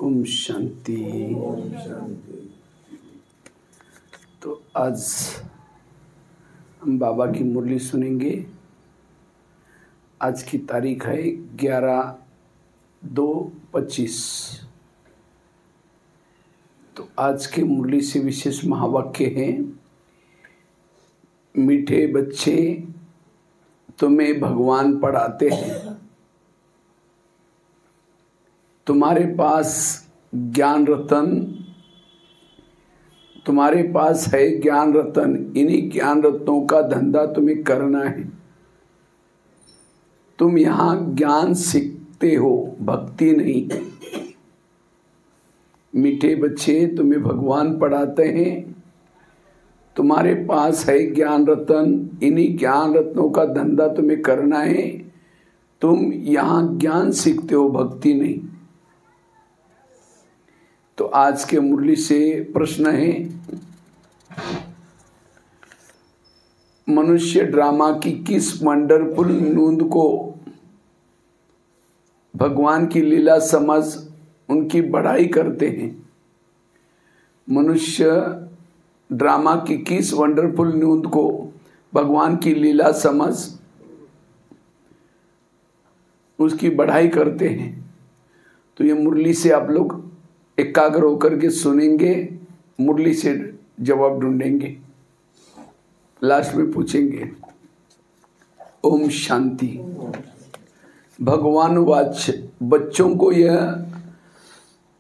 ओम शांति। तो आज हम बाबा की मुरली सुनेंगे। आज की तारीख है 11/2/25। तो आज के मुरली से विशेष महावाक्य हैं। मीठे बच्चे तुम्हें भगवान पढ़ाते हैं, तुम्हारे पास ज्ञान रतन, तुम्हारे पास है ज्ञान रतन। इन्हीं ज्ञान रत्नों का धंधा तुम्हें करना है। तुम यहाँ ज्ञान सीखते हो, भक्ति नहीं। मीठे बच्चे तुम्हें भगवान पढ़ाते हैं, तुम्हारे पास है ज्ञान रतन। इन्हीं ज्ञान रत्नों का धंधा तुम्हें करना है। तुम यहाँ ज्ञान सीखते हो, भक्ति नहीं। तो आज के मुरली से प्रश्न है, मनुष्य ड्रामा की किस वंडरफुल नूंद को भगवान की लीला समझ उनकी बढ़ाई करते हैं। मनुष्य ड्रामा की किस वंडरफुल नूंद को भगवान की लीला समझ उसकी बढ़ाई करते हैं। तो ये मुरली से आप लोग एकाग्र होकर के सुनेंगे, मुरली से जवाब ढूंढेंगे, लास्ट में पूछेंगे। ओम शांति। भगवान वाच बच्चों को यह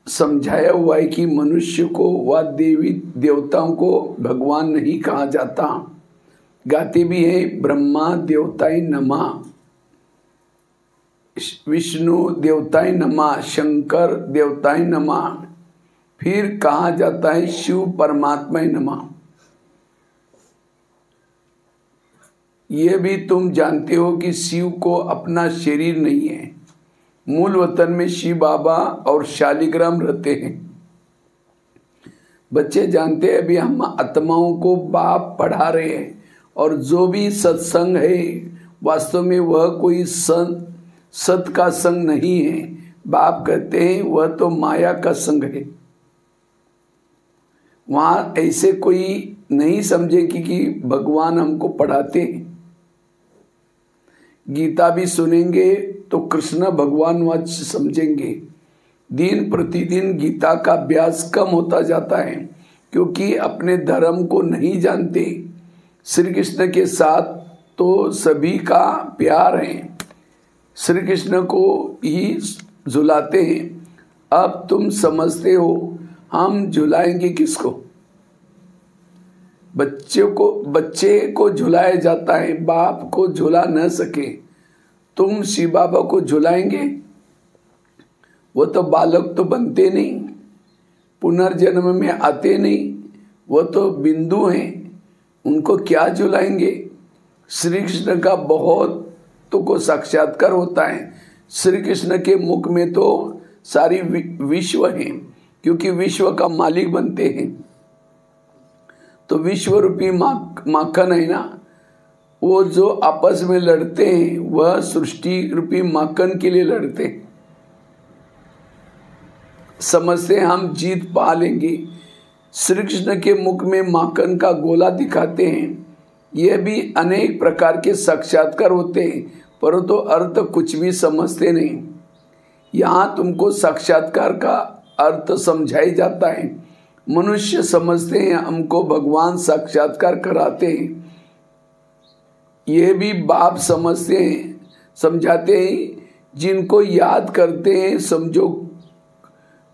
समझाया हुआ है कि मनुष्य को व देवी देवताओं को भगवान नहीं कहा जाता। गाते भी हैं, ब्रह्मा देवताय नमः, विष्णु देवताय नमः, शंकर देवताय नमः, फिर कहा जाता है शिव परमात्मा नमः। यह भी तुम जानते हो कि शिव को अपना शरीर नहीं है। मूल वतन में शिव बाबा और शालिग्राम रहते हैं। बच्चे जानते हैं, अभी हम आत्माओं को बाप पढ़ा रहे हैं, और जो भी सत्संग है वास्तव में वह कोई सत का संग नहीं है। बाप कहते हैं वह तो माया का संग है। वहां ऐसे कोई नहीं समझेगी कि भगवान हमको पढ़ाते हैं। गीता भी सुनेंगे तो कृष्ण भगवान वाच्य समझेंगे। दिन प्रतिदिन गीता का अभ्यास कम होता जाता है, क्योंकि अपने धर्म को नहीं जानते। श्री कृष्ण के साथ तो सभी का प्यार है, श्री कृष्ण को ही झुलाते हैं। अब तुम समझते हो, हम झुलाएंगे किसको? बच्चे को झुलाया जाता है, बाप को झुला न सके। तुम शिव बाबा को झुलाएंगे? वो तो बालक तो बनते नहीं, पुनर्जन्म में आते नहीं, वो तो बिंदु हैं, उनको क्या झुलाएंगे? श्री कृष्ण का बहुत को साक्षात्कार होता है। श्री कृष्ण के मुख में तो सारी विश्व है, क्योंकि विश्व का मालिक बनते हैं। तो विश्व रूपी माखन है ना, वो जो आपस में लड़ते हैं वह सृष्टि रूपी माखन के लिए लड़ते हैं। समझते हैं हम जीत पा लेंगे। श्री कृष्ण के मुख में माखन का गोला दिखाते हैं। यह भी अनेक प्रकार के साक्षात्कार होते हैं, परंतु अर्थ कुछ भी समझते नहीं। यहाँ तुमको साक्षात्कार का अर्थ समझाया जाता है। मनुष्य समझते हैं हमको भगवान साक्षात्कार कराते हैं। यह भी बाप समझते हैं, समझाते हैं। जिनको याद करते हैं, समझो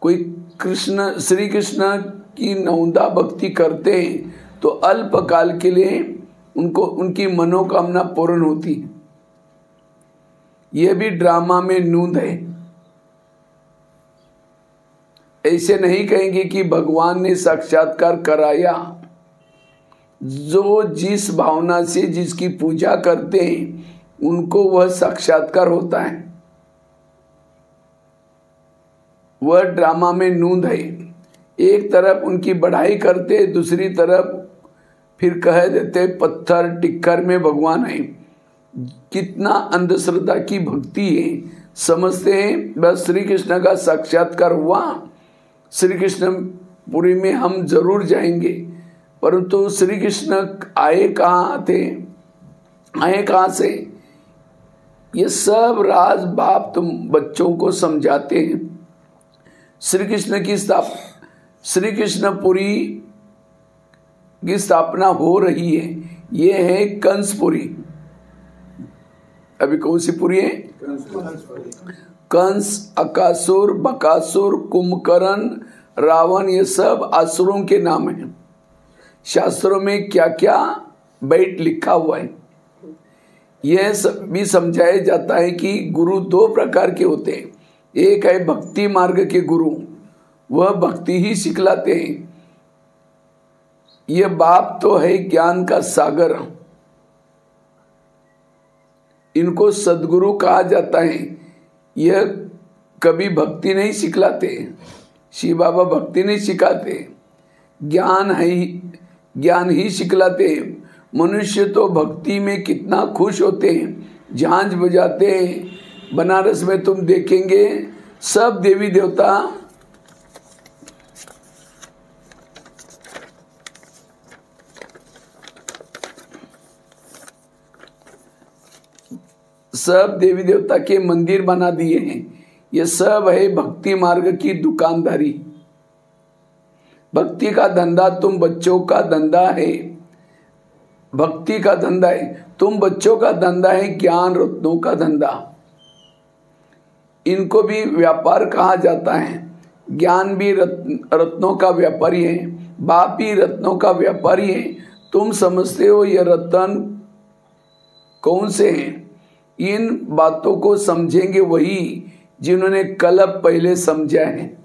कोई श्री कृष्ण की नौंदा भक्ति करते हैं तो अल्पकाल के लिए उनको उनकी मनोकामना पूर्ण होती है। यह भी ड्रामा में नूंद है। ऐसे नहीं कहेंगे कि भगवान ने साक्षात्कार कराया। जो जिस भावना से जिसकी पूजा करते हैं उनको वह साक्षात्कार होता है। वह ड्रामा में नूंद है। एक तरफ उनकी बढ़ाई करते, दूसरी तरफ फिर कह देते पत्थर टिक्कर में भगवान है। कितना अंधश्रद्धा की भक्ति है। समझते हैं बस श्री कृष्ण का साक्षात्कार हुआ श्री कृष्णपुरी में हम जरूर जाएंगे, परंतु श्री कृष्ण आए कहाँ थे, आए कहाँ से, ये सब राज बाप तुम बच्चों को समझाते हैं। श्री कृष्ण की श्री कृष्णपुरी की स्थापना हो रही है, ये है कंसपुरी। अभी कौन सी पुरी है? कंस, अकासुर, बकासुर, कुंभकर्ण, रावण, ये सब असुरों के नाम हैं। शास्त्रों में क्या क्या बैठ लिखा हुआ है, यह भी समझाया जाता है कि गुरु दो प्रकार के होते हैं। एक है भक्ति मार्ग के गुरु, वह भक्ति ही सिखलाते हैं। यह बाप तो है ज्ञान का सागर, इनको सद्गुरु कहा जाता है। यह कभी भक्ति नहीं सिखलाते, शिव बाबा भक्ति नहीं सिखाते, ज्ञान है, ज्ञान ही सिखलाते। मनुष्य तो भक्ति में कितना खुश होते हैं, झांझ बजाते हैं। बनारस में तुम देखेंगे सब देवी देवता के मंदिर बना दिए हैं। ये सब है भक्ति मार्ग की दुकानदारी। भक्ति का धंधा तुम बच्चों का धंधा है, भक्ति का धंधा है, तुम बच्चों का धंधा है ज्ञान रत्नों का धंधा। इनको भी व्यापार कहा जाता है। ज्ञान भी रत्नों का व्यापारी है, बाप भी रत्नों का व्यापारी है। तुम समझते हो ये रत्न कौन से हैं? इन बातों को समझेंगे वही जिन्होंने कल्प पहले समझा है,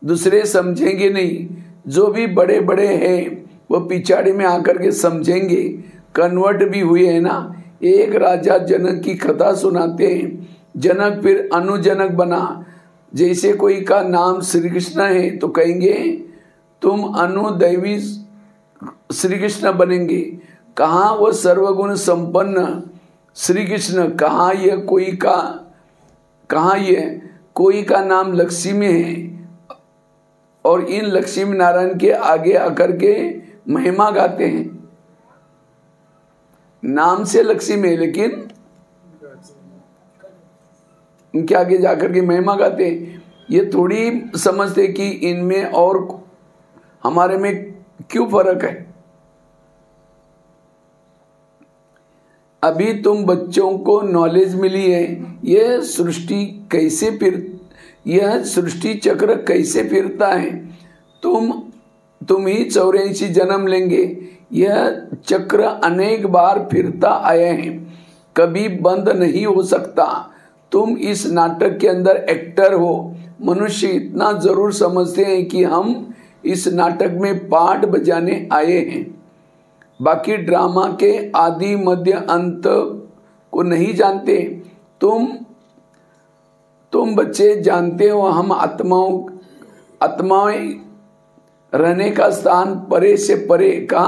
दूसरे समझेंगे नहीं। जो भी बड़े बड़े हैं वो पिछाड़ी में आकर के समझेंगे, कन्वर्ट भी हुए हैं ना। एक राजा जनक की कथा सुनाते हैं, जनक फिर अनुजनक बना। जैसे कोई का नाम श्री कृष्ण है तो कहेंगे तुम अनुदैवी श्री कृष्ण बनेंगे। कहाँ वो सर्वगुण संपन्न श्री कृष्ण, कहाँ ये कोई का नाम लक्ष्मी है, और इन लक्ष्मी नारायण के आगे आकर के महिमा गाते हैं। नाम से लक्ष्मी है लेकिन उनके आगे जाकर के महिमा गाते हैं। ये थोड़ी समझते कि इनमें और हमारे में क्यों फर्क है। अभी तुम बच्चों को नॉलेज मिली है, यह सृष्टि यह सृष्टि चक्र कैसे फिरता है। तुम ही 84 जन्म लेंगे। यह चक्र अनेक बार फिरता आया है, कभी बंद नहीं हो सकता। तुम इस नाटक के अंदर एक्टर हो। मनुष्य इतना जरूर समझते हैं कि हम इस नाटक में पार्ट बजाने आए हैं, बाकी ड्रामा के आदि मध्य अंत को नहीं जानते। तुम बच्चे जानते हो हम आत्माएं रहने का स्थान परे से परे का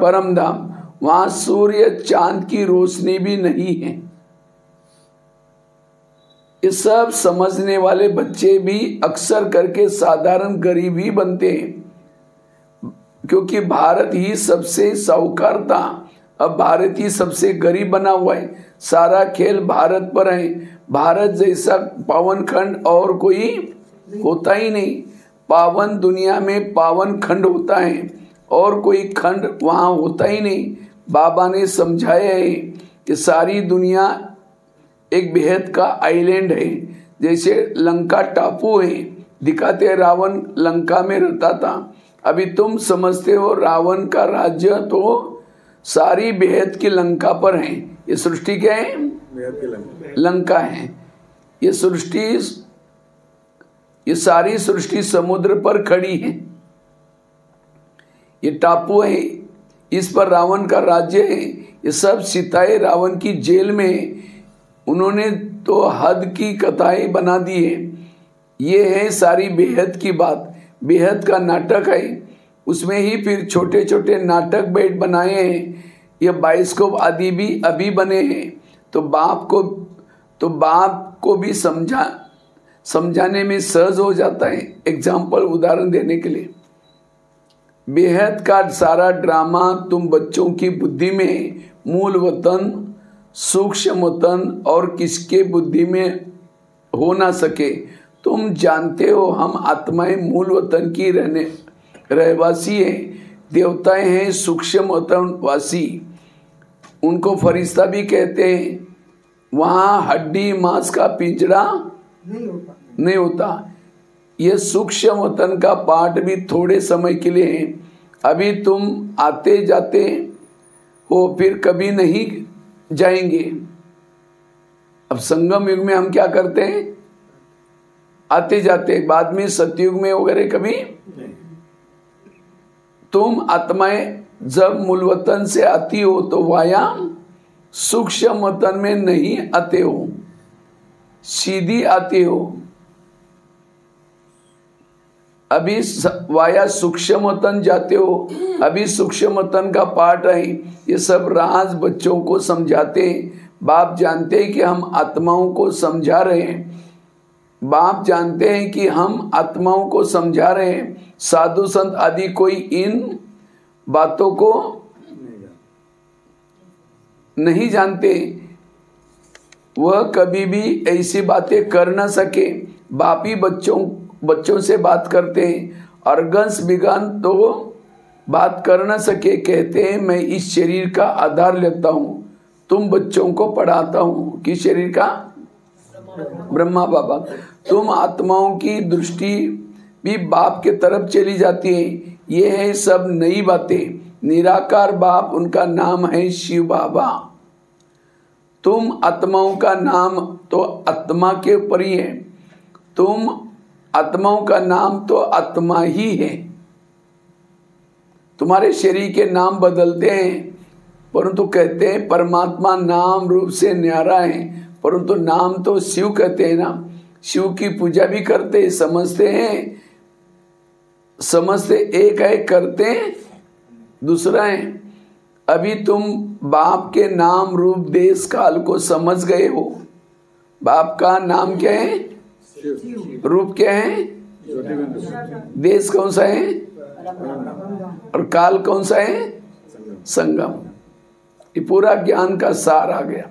परम धाम, वहां सूर्य चांद की रोशनी भी नहीं है। ये सब समझने वाले बच्चे भी अक्सर करके साधारण गरीब ही बनते हैं, क्योंकि भारत ही सबसे साहूकार था, अब भारत ही सबसे गरीब बना हुआ है। सारा खेल भारत पर है। भारत जैसा पावन खंड और कोई होता ही नहीं। पावन दुनिया में पावन खंड होता है और कोई खंड वहाँ होता ही नहीं। बाबा ने समझाया है कि सारी दुनिया एक बेहद का आइलैंड है। जैसे लंका टापू है, दिखाते हैं रावण लंका में रहता था। अभी तुम समझते हो रावण का राज्य तो सारी बेहद की लंका पर है। ये सृष्टि क्या है? लंका है। ये सारी सृष्टि समुद्र पर खड़ी है। ये टापू है, इस पर रावण का राज्य है। ये सब सिताए रावण की जेल में, उन्होंने तो हद की कथाएं बना दी है। ये है सारी बेहद की बात। बेहद का नाटक है, उसमें ही फिर छोटे छोटे नाटक बैठ बनाए हैं। ये बाइस्कोप आदि भी अभी बने हैं। तो बाप को भी समझाने में सहज हो जाता है। एग्जाम्पल, उदाहरण देने के लिए, बेहद का सारा ड्रामा तुम बच्चों की बुद्धि में मूल वतन, सूक्ष्म वतन और किसके बुद्धि में हो ना सके। तुम जानते हो हम आत्माएं मूल वतन की रहवासी हैं, देवताएं हैं सूक्ष्म वतन वासी। उनको फरिश्ता भी कहते हैं। वहाँ हड्डी मांस का पिंजरा नहीं होता। ये सूक्ष्म वतन का पाठ भी थोड़े समय के लिए है। अभी तुम आते जाते हो, फिर कभी नहीं जाएंगे। अब संगम युग में हम क्या करते हैं? आते जाते। बाद में सतयुग में वगैरह कभी तुम आत्माएं जब मूल वतन से आती हो तो वाया सूक्ष्म वतन में नहीं आते हो, सीधी आते हो। अभी वाया सूक्ष्म वतन जाते हो। अभी सूक्ष्म वतन का पाठ है। ये सब राज बच्चों को समझाते हैं। बाप जानते हैं कि हम आत्माओं को समझा रहे हैं। बाप जानते हैं कि हम आत्माओं को समझा रहे हैं। साधु संत आदि कोई इन बातों को नहीं जानते। वह कभी भी ऐसी बातें कर न सके। बाप ही बच्चों से बात करते हैं। अर्गंस बिगान तो बात कर न सके। कहते हैं मैं इस शरीर का आधार लेता हूँ, तुम बच्चों को पढ़ाता हूँ। किस शरीर का? ब्रह्मा बाबा। तुम आत्माओं की दृष्टि भी बाप के तरफ चली जाती है। ये है सब नई बातें। निराकार बाप, उनका नाम है शिव बाबा। तुम आत्माओं का नाम तो आत्मा के ऊपर ही है। तुम आत्माओं का नाम तो आत्मा ही है। तुम्हारे शरीर के नाम बदलते हैं, परंतु कहते हैं परमात्मा नाम रूप से न्यारा है। परंतु नाम तो शिव कहते हैं ना। शिव की पूजा भी करते, समझते हैं, समझते एक है, करते दूसरा है। अभी तुम बाप के नाम रूप देश काल को समझ गए हो। बाप का नाम क्या है? रूप क्या है? देश कौन सा है और काल कौन सा है? संगम। ये पूरा ज्ञान का सार आ गया।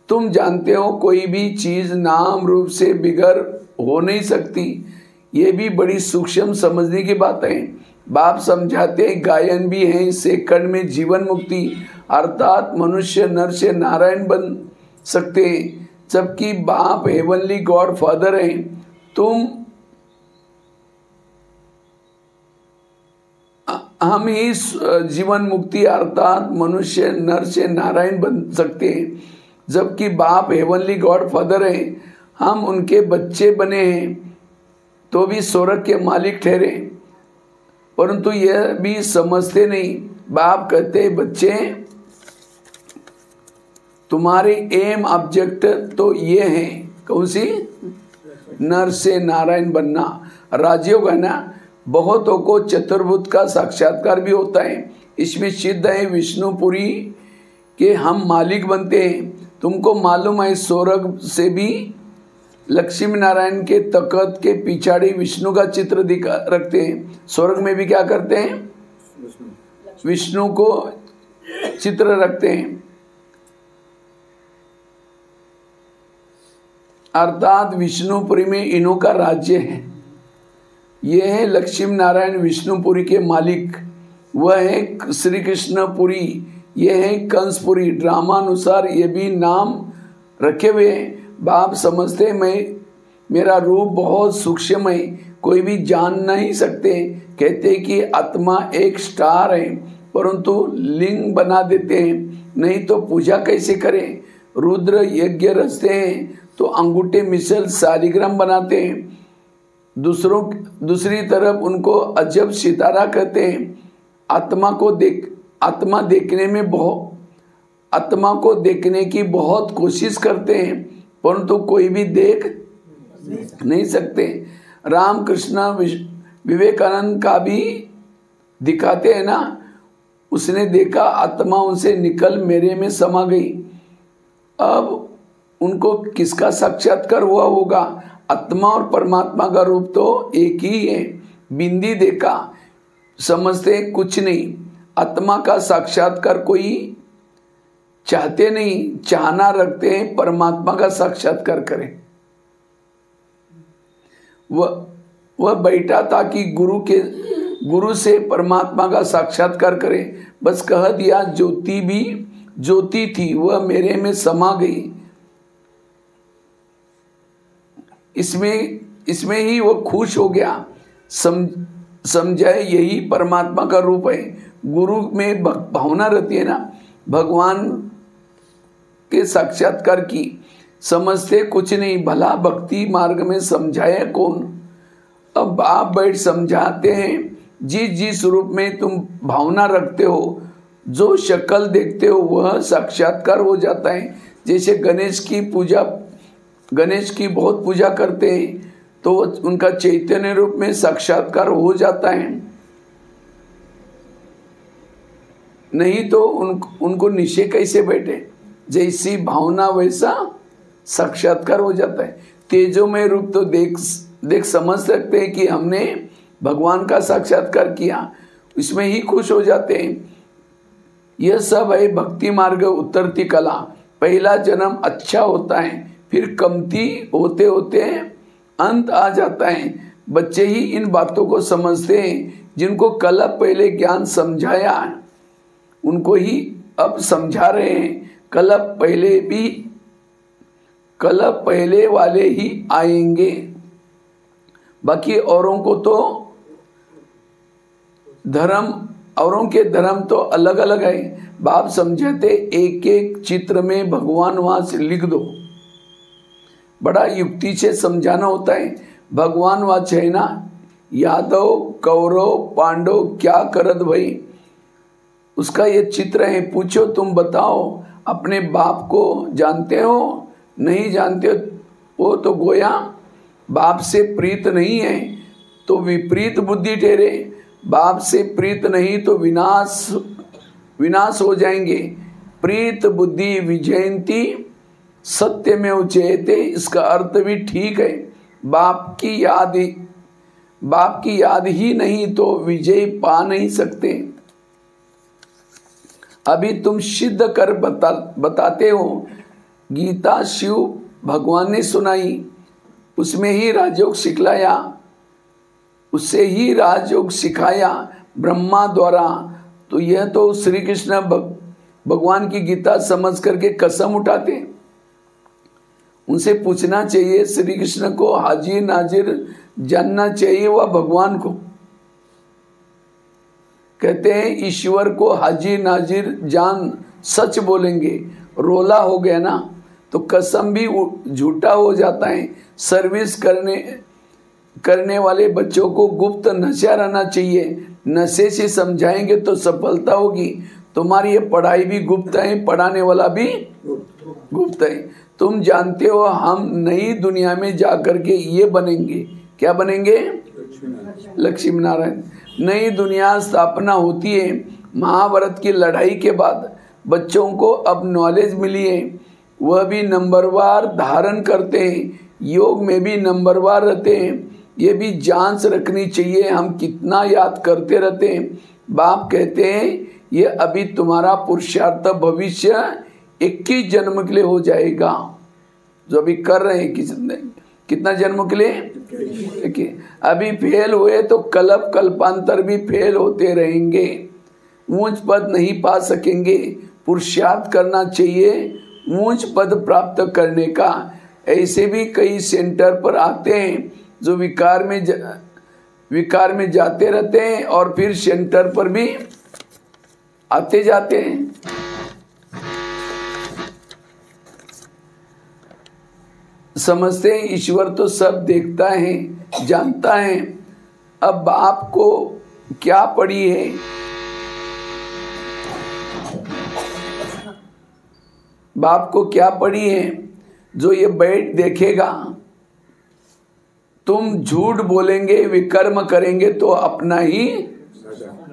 तुम जानते हो कोई भी चीज नाम रूप से बिगड़ हो नहीं सकती। ये भी बड़ी सूक्ष्म समझने की बात है। बाप समझाते गायन भी है। सेकंड में जीवन मुक्ति अर्थात मनुष्य नर से नारायण बन सकते हैं, जबकि बाप हेवनली गॉड फादर है। हम ही जीवन मुक्ति अर्थात मनुष्य नर से नारायण बन सकते हैं, जबकि बाप हेवनली गॉड फादर है। हम उनके बच्चे बने हैं तो भी स्वर्ग के मालिक ठहरे, परंतु यह भी समझते नहीं। बाप कहते बच्चे तुम्हारे एम ऑब्जेक्ट तो ये है, कौन सी? नर से नारायण बनना। राजयोग है ना। बहुतों को चतुर्भुज का साक्षात्कार भी होता है। इसमें सिद्ध है विष्णुपुरी के हम मालिक बनते हैं। तुमको मालूम है स्वर्ग से भी लक्ष्मी नारायण के तख्त के पिछाड़ी विष्णु का चित्र रखते हैं। स्वर्ग में भी क्या करते हैं? विष्णु को चित्र रखते हैं। अर्थात विष्णुपुरी में इन्हों का राज्य है। ये है लक्ष्मी नारायण विष्णुपुरी के मालिक। वह है श्री कृष्णपुरी, ये है कंसपुरी। ड्रामानुसार ये भी नाम रखे हुए हैं। बाप समझते मेरा रूप बहुत सूक्ष्म है, कोई भी जान नहीं सकते। कहते कि आत्मा एक स्टार है, परंतु लिंग बना देते हैं, नहीं तो पूजा कैसे करें। रुद्र यज्ञ रचते हैं तो अंगूठे मिसल शालिग्राम बनाते हैं। दूसरी तरफ उनको अजब सितारा कहते हैं। आत्मा को देखने की बहुत कोशिश करते हैं, परंतु कोई भी देख नहीं सकते। रामकृष्ण विवेकानंद का भी दिखाते हैं ना। उसने देखा आत्मा उनसे निकल मेरे में समा गई। अब उनको किसका साक्षात्कार हुआ होगा? आत्मा और परमात्मा का रूप तो एक ही है। बिंदी देखा समझते कुछ नहीं। आत्मा का साक्षात्कार कोई चाहते नहीं, चाहना रखते हैं परमात्मा का साक्षात्कार करें। वह बैठा था कि गुरु से परमात्मा का साक्षात्कार करे। बस कह दिया, ज्योति भी ज्योति थी वह मेरे में समा गई। इसमें ही वो खुश हो गया। समझाए यही परमात्मा का रूप है। गुरु में भावना रहती है ना, भगवान के साक्षात्कार की। समझते कुछ नहीं, भला भक्ति मार्ग में समझाए कौन। अब आप बैठ समझाते हैं। जिस रूप में तुम भावना रखते हो, जो शक्ल देखते हो वह साक्षात्कार हो जाता है। जैसे गणेश की बहुत पूजा करते हैं तो उनका चैतन्य रूप में साक्षात्कार हो जाता है। नहीं तो उनको नीचे कैसे बैठे। जैसी भावना वैसा साक्षात्कार हो जाता है। तेजोमय रूप तो देख समझ सकते हैं कि हमने भगवान का साक्षात्कार किया, इसमें ही खुश हो जाते हैं। यह सब है भक्ति मार्ग उतरती कला। पहला जन्म अच्छा होता है, फिर कमती होते होते अंत आ जाता है। बच्चे ही इन बातों को समझते हैं। जिनको कल पहले ज्ञान समझाया उनको ही अब समझा रहे हैं। कल पहले वाले ही आएंगे। बाकी औरों के धर्म तो अलग अलग है। बाप समझाते एक एक चित्र में भगवान वहां से लिख दो। बड़ा युक्ति से समझाना होता है। भगवान वाच है ना, यादव कौरव पांडव क्या करत भाई, उसका ये चित्र है। पूछो तुम बताओ, अपने बाप को जानते हो? नहीं जानते हो वो तो गोया। बाप से प्रीत नहीं है तो विपरीत बुद्धि ठहरे। बाप से प्रीत नहीं तो विनाश हो जाएंगे। प्रीत बुद्धि विजयंती सत्य में उचेते। इसका अर्थ भी ठीक है। बाप की याद ही नहीं तो विजय पा नहीं सकते। अभी तुम सिद्ध कर बताते हो। गीता शिव भगवान ने सुनाई, उसमें ही राजयोग सिखलाया, उससे ही राजयोग सिखाया ब्रह्मा द्वारा। तो यह तो श्री कृष्ण भगवान की गीता समझ करके कसम उठाते। उनसे पूछना चाहिए, श्री कृष्ण को हाजिर नाजिर जानना चाहिए वह भगवान को। कहते हैं ईश्वर को हाजिर नाजिर जान सच बोलेंगे। रोला हो गया ना तो कसम भी झूठा हो जाता है। सर्विस करने वाले बच्चों को गुप्त नशा रहना चाहिए। नशे से समझाएंगे तो सफलता होगी। तुम्हारी ये पढ़ाई भी गुप्त है, पढ़ाने वाला भी गुप्त है। तुम जानते हो हम नई दुनिया में जाकर के ये बनेंगे। क्या बनेंगे? लक्ष्मी नारायण। नई दुनिया स्थापना होती है। महाभारत की लड़ाई के बाद बच्चों को अब नॉलेज मिली है, वह भी नंबरवार धारण करते हैं। योग में भी नंबरवार रहते हैं। ये भी जांच रखनी चाहिए हम कितना याद करते रहते हैं। बाप कहते हैं ये अभी तुम्हारा पुरुषार्थ भविष्य 21 जन्म के लिए हो जाएगा। जो अभी कर रहे हैं कितना जन्म के लिए? अभी फेल हुए तो कल्पांतर भी फेल होते रहेंगे। ऊंच पद नहीं पा सकेंगे। पुरुषार्थ करना चाहिए ऊंच पद प्राप्त करने का। ऐसे भी कई सेंटर पर आते हैं जो विकार में जाते रहते हैं और फिर सेंटर पर भी आते जाते हैं। समझते हैं ईश्वर तो सब देखता है, जानता है। अब बाप को क्या पड़ी है? बाप को क्या पड़ी है जो ये बैठ देखेगा? तुम झूठ बोलेंगे, विकर्म करेंगे तो अपना ही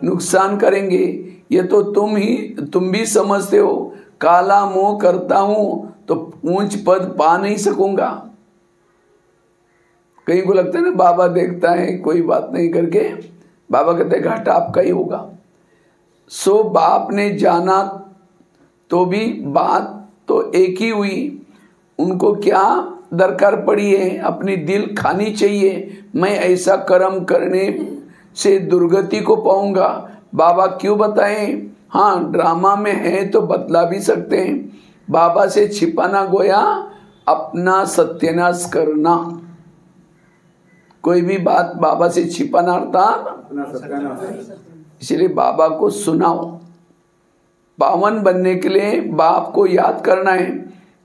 नुकसान करेंगे। ये तो तुम भी समझते हो। काला मुंह करता हूं तो ऊंच पद पा नहीं सकूंगा। कहीं को लगता है ना बाबा देखता है, कोई बात नहीं करके बाबा कहते हैं घाटा आपका ही होगा। सो बाप ने जाना तो भी बात तो एक ही हुई, उनको क्या दरकार पड़ी है, अपनी दिल खानी चाहिए, मैं ऐसा कर्म करने से दुर्गति को पाऊंगा। बाबा क्यों बताएं? हाँ, ड्रामा में है तो बतला भी सकते हैं। बाबा से छिपाना गोया अपना सत्यानाश करना। कोई भी बात बाबा से छिपाना अर्थात, इसलिए बाबा को सुनाओ। पावन बनने के लिए बाप को याद करना है।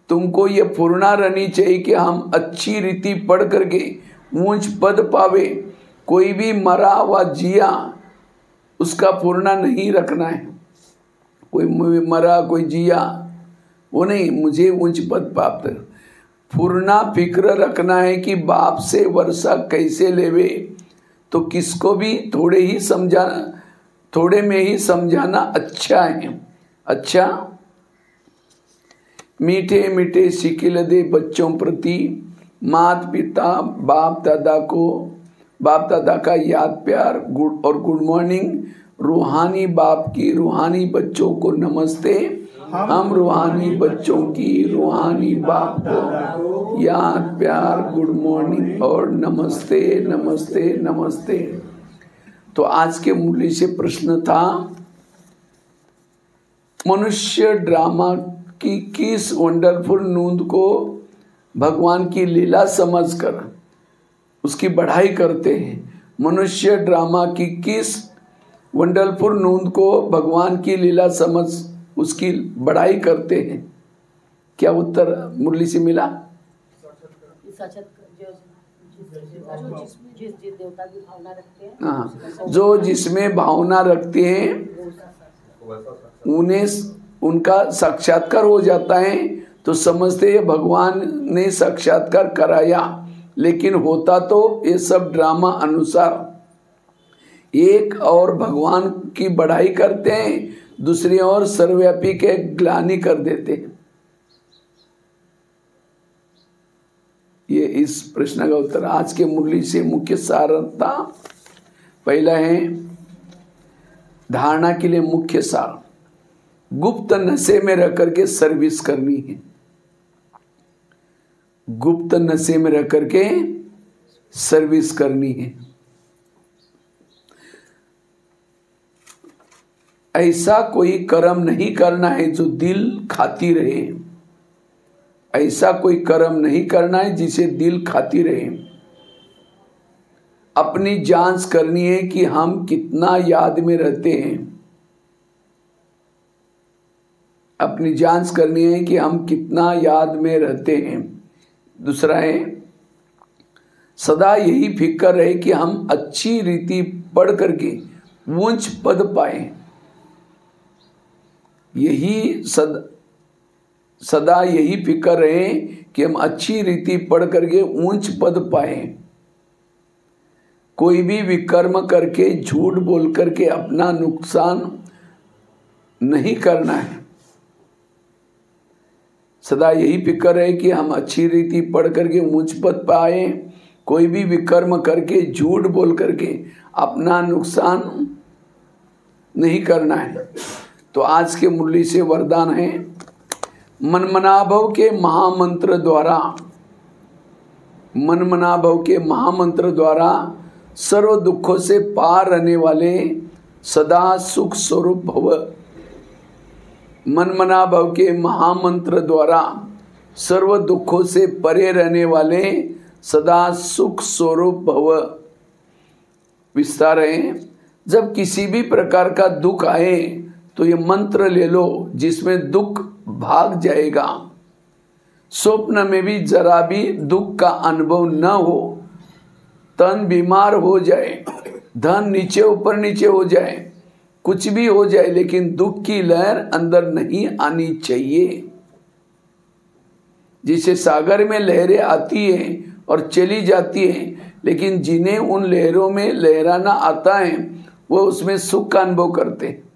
तुमको ये पूर्णा रहनी चाहिए कि हम अच्छी रीति पढ़ करके ऊंच पद पावे। कोई भी मरा व जिया उसका पूर्णा नहीं रखना है। कोई मरा कोई जिया वो नहीं, मुझे ऊंच पद प्राप्त। पूर्णा फिक्र रखना है कि बाप से वर्षा कैसे लेवे। तो किसको भी थोड़े में ही समझाना अच्छा है। अच्छा, मीठे मीठे सिकिल दे बच्चों प्रति माता पिता बाप दादा का याद प्यार और गुड मॉर्निंग। रूहानी बाप की रूहानी बच्चों को नमस्ते। हम रूहानी बच्चों की रूहानी बाप को याद प्यार गुड मॉर्निंग और नमस्ते नमस्ते नमस्ते। तो आज के मूल्य से प्रश्न था, मनुष्य ड्रामा की किस वंडरफुल नूंद को भगवान की लीला समझकर उसकी बढ़ाई करते हैं। मनुष्य ड्रामा की किस वंडरफुल नूंद को भगवान की लीला समझ उसकी बढ़ाई करते हैं। क्या उत्तर मुरली से मिला? हाँ, जो जिसमें भावना रखते हैं उन्हें उनका साक्षात्कार हो जाता है। तो समझते हैं भगवान ने साक्षात्कार कराया, लेकिन होता तो ये सब ड्रामा अनुसार। एक और भगवान की बढ़ाई करते हैं, दूसरी ओर सर्वव्यापी के ग्लानि कर देते हैं। ये इस प्रश्न का उत्तर आज के मुरली से मुख्य सारता। पहला है धारणा के लिए मुख्य सार, गुप्त नशे में रह करके सर्विस करनी है। गुप्त नशे में रह करके सर्विस करनी है। ऐसा कोई कर्म नहीं करना है जो दिल खाती रहे। ऐसा कोई कर्म नहीं करना है जिसे दिल खाती रहे। अपनी जांच करनी है कि हम कितना याद में रहते हैं। अपनी जांच करनी है कि हम कितना याद में रहते हैं। दूसरा है सदा यही फिक्र रहे कि हम अच्छी रीति पढ़ करके ऊंच पद पाए। यही सदा यही फिक्र रहे कि हम अच्छी रीति पढ़ करके ऊंच पद पाए। कोई भी विकर्म करके झूठ बोल करके अपना नुकसान नहीं करना है। सदा यही फिक्र है कि हम अच्छी रीति पढ़ करके ऊंच पद पाए। कोई भी विकर्म करके झूठ बोल करके अपना नुकसान नहीं करना है। तो आज के मुरली से वरदान है, मनमनाभव के महामंत्र द्वारा, मनमनाभव के महामंत्र द्वारा सर्व दुखों से पार रहने वाले सदा सुख स्वरूप भव। मनमनाभव के महामंत्र द्वारा सर्व दुखों से परे रहने वाले सदा सुख स्वरूप भव। विस्तार है, जब किसी भी प्रकार का दुख आए तो ये मंत्र ले लो जिसमें दुख भाग जाएगा। स्वप्न में भी जरा भी दुख का अनुभव न हो, तन बीमार हो जाए, धन नीचे ऊपर नीचे हो जाए, कुछ भी हो जाए, लेकिन दुख की लहर अंदर नहीं आनी चाहिए। जिसे सागर में लहरें आती हैं और चली जाती हैं, लेकिन जिन्हें उन लहरों में लहराना आता है वो उसमें सुख का अनुभव करते हैं।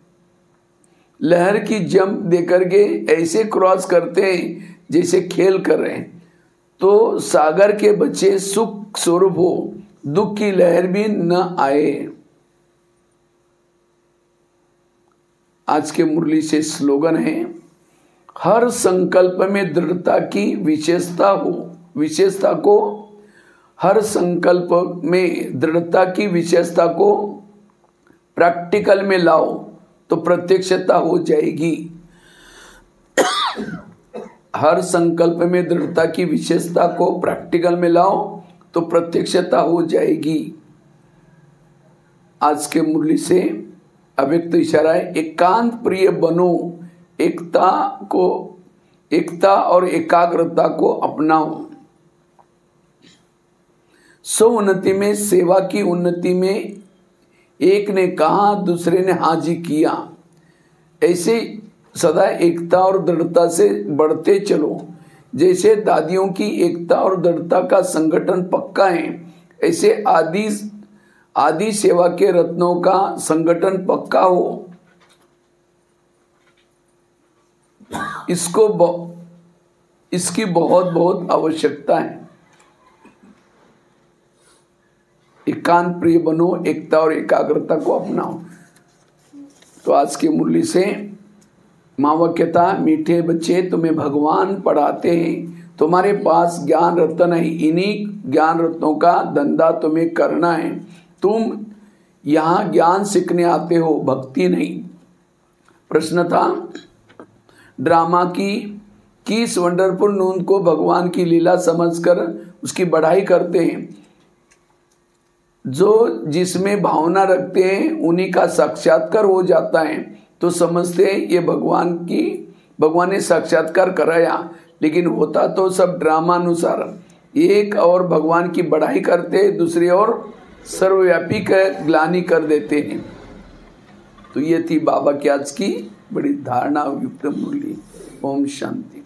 लहर की जंप देकर के ऐसे क्रॉस करते हैं जैसे खेल कर रहे हैं। तो सागर के बच्चे सुख स्वरूप हो, दुख की लहर भी न आए। आज के मुरली से स्लोगन है, हर संकल्प में दृढ़ता की विशेषता हो, विशेषता को, हर संकल्प में दृढ़ता की विशेषता को प्रैक्टिकल में लाओ तो प्रत्यक्षता हो जाएगी। हर संकल्प में दृढ़ता की विशेषता को प्रैक्टिकल में लाओ तो प्रत्यक्षता हो जाएगी। आज के मुरली से अव्यक्त इशारा है, एकांत प्रिय बनो, एकता और एकाग्रता को अपनाओ। सो उन्नति में, सेवा की उन्नति में एक ने कहा दूसरे ने हाजी किया, ऐसे सदा एकता और दृढ़ता से बढ़ते चलो। जैसे दादियों की एकता और दृढ़ता का संगठन पक्का है, ऐसे आदि सेवा के रत्नों का संगठन पक्का हो। इसकी बहुत बहुत आवश्यकता है। एकांत प्रिय बनो, एकता और एकाग्रता को अपनाओ। तो आज की मुरली से मावक्यता, मीठे बच्चे तुम्हें भगवान पढ़ाते हैं, तुम्हारे पास ज्ञान रत्न है, इन्हीं ज्ञान रत्नों का धंधा तुम्हें करना है। तुम यहाँ ज्ञान सीखने आते हो, भक्ति नहीं। प्रश्न था, ड्रामा की किस वंडरफुल नून को भगवान की लीला समझकर उसकी बढ़ाई करते हैं? जो जिसमें भावना रखते हैं उन्हीं का साक्षात्कार हो जाता है, तो समझते हैं ये भगवान ने साक्षात्कार कराया, लेकिन होता तो सब ड्रामा अनुसार। एक और भगवान की बढ़ाई करते, दूसरी ओर सर्वव्यापी का ग्लानि कर देते हैं। तो ये थी बाबा की आज की बड़ी धारणा युक्त मुरली। ओम शांति।